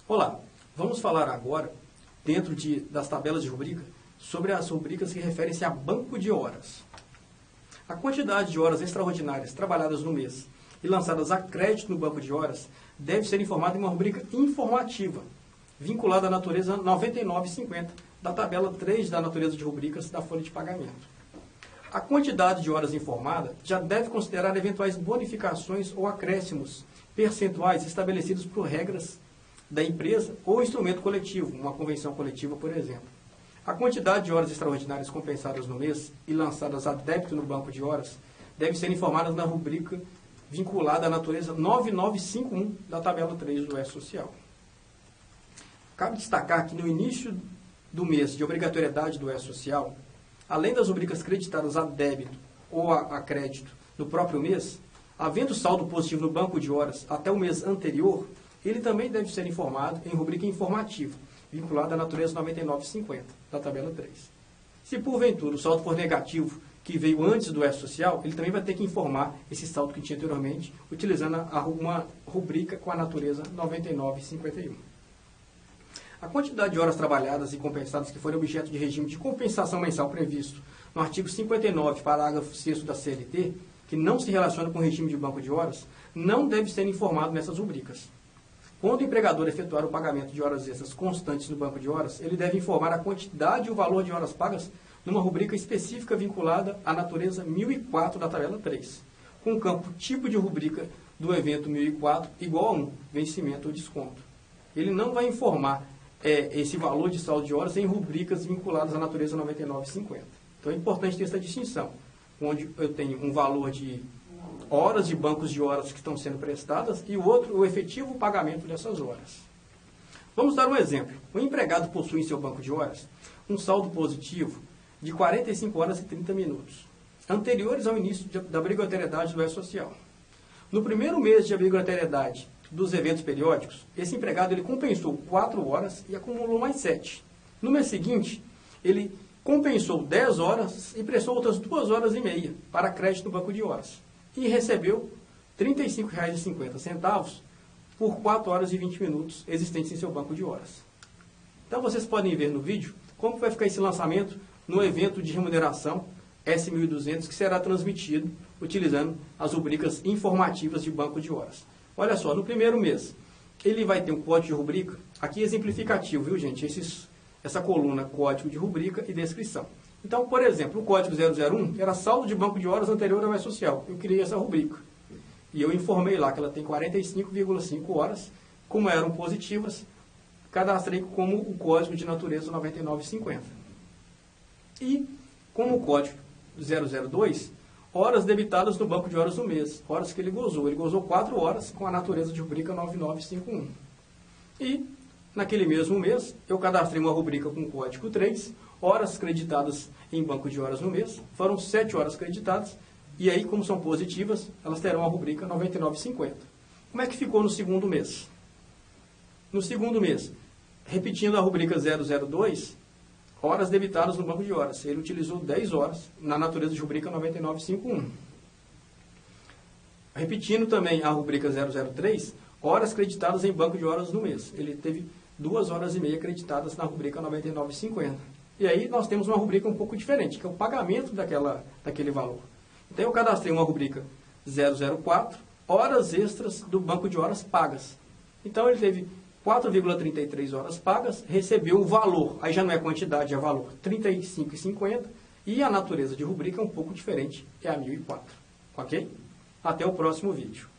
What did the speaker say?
Olá, vamos falar agora, dentro das tabelas de rubrica, sobre as rubricas que referem-se a banco de horas. A quantidade de horas extraordinárias trabalhadas no mês e lançadas a crédito no banco de horas deve ser informada em uma rubrica informativa, vinculada à natureza 9950 da tabela 3 da natureza de rubricas da folha de pagamento. A quantidade de horas informada já deve considerar eventuais bonificações ou acréscimos percentuais estabelecidos por regras da empresa ou instrumento coletivo, uma convenção coletiva, por exemplo. A quantidade de horas extraordinárias compensadas no mês e lançadas a débito no banco de horas deve ser informadas na rubrica vinculada à natureza 9951 da tabela 3 do E-Social. Cabe destacar que no início do mês de obrigatoriedade do E-Social, além das rubricas creditadas a débito ou a crédito no próprio mês, havendo saldo positivo no banco de horas até o mês anterior, ele também deve ser informado em rubrica informativa, vinculada à natureza 9950, da tabela 3. Se porventura o saldo for negativo, que veio antes do E-Social, ele também vai ter que informar esse saldo que tinha anteriormente, utilizando uma rubrica com a natureza 9951. A quantidade de horas trabalhadas e compensadas que forem objeto de regime de compensação mensal previsto no artigo 59, parágrafo 6º da CLT, que não se relaciona com o regime de banco de horas, não deve ser informado nessas rubricas. Quando o empregador efetuar o pagamento de horas extras constantes no banco de horas, ele deve informar a quantidade e o valor de horas pagas numa rubrica específica vinculada à natureza 1004 da tabela 3, com o campo tipo de rubrica do evento 1004 igual a 1, vencimento ou desconto. Ele não vai informar esse valor de saldo de horas em rubricas vinculadas à natureza 9950. Então é importante ter essa distinção, onde eu tenho um valor de horas de bancos de horas que estão sendo prestadas e o outro, o efetivo pagamento dessas horas. Vamos dar um exemplo. O empregado possui em seu banco de horas um saldo positivo de 45 horas e 30 minutos, anteriores ao início da obrigatoriedade do E-Social. No primeiro mês de obrigatoriedade dos eventos periódicos, esse empregado ele compensou 4 horas e acumulou mais 7. No mês seguinte, ele compensou 10 horas e prestou outras 2 horas e meia para crédito no banco de horas. E recebeu R$ 35,50 por 4 horas e 20 minutos existentes em seu banco de horas. Então vocês podem ver no vídeo como vai ficar esse lançamento no evento de remuneração S1200 que será transmitido utilizando as rubricas informativas de banco de horas. Olha só, no primeiro mês, ele vai ter um código de rubrica, aqui exemplificativo, viu gente? Essa coluna código de rubrica e descrição. Então, por exemplo, o código 001 era saldo de banco de horas anterior ao E-Social. Eu criei essa rubrica. E eu informei lá que ela tem 45,5 horas. Como eram positivas, cadastrei como o código de natureza 9950. E, como o código 002, horas debitadas no banco de horas do mês. Horas que ele gozou. Ele gozou 4 horas com a natureza de rubrica 9951. E, naquele mesmo mês, eu cadastrei uma rubrica com o código 3, horas creditadas em banco de horas no mês, foram 7 horas creditadas, e aí, como são positivas, elas terão a rubrica 9950. Como é que ficou no segundo mês? No segundo mês, repetindo a rubrica 002, horas debitadas no banco de horas. Ele utilizou 10 horas na natureza de rubrica 9951. Repetindo também a rubrica 003, horas creditadas em banco de horas no mês. Ele teve 2 horas e meia creditadas na rubrica 9950. E aí nós temos uma rubrica um pouco diferente, que é o pagamento daquele valor. Então eu cadastrei uma rubrica 004, horas extras do banco de horas pagas. Então ele teve 4,33 horas pagas, recebeu o valor, aí já não é quantidade, é valor, R$ 35,50, e a natureza de rubrica é um pouco diferente, é a 1004. Ok? Até o próximo vídeo.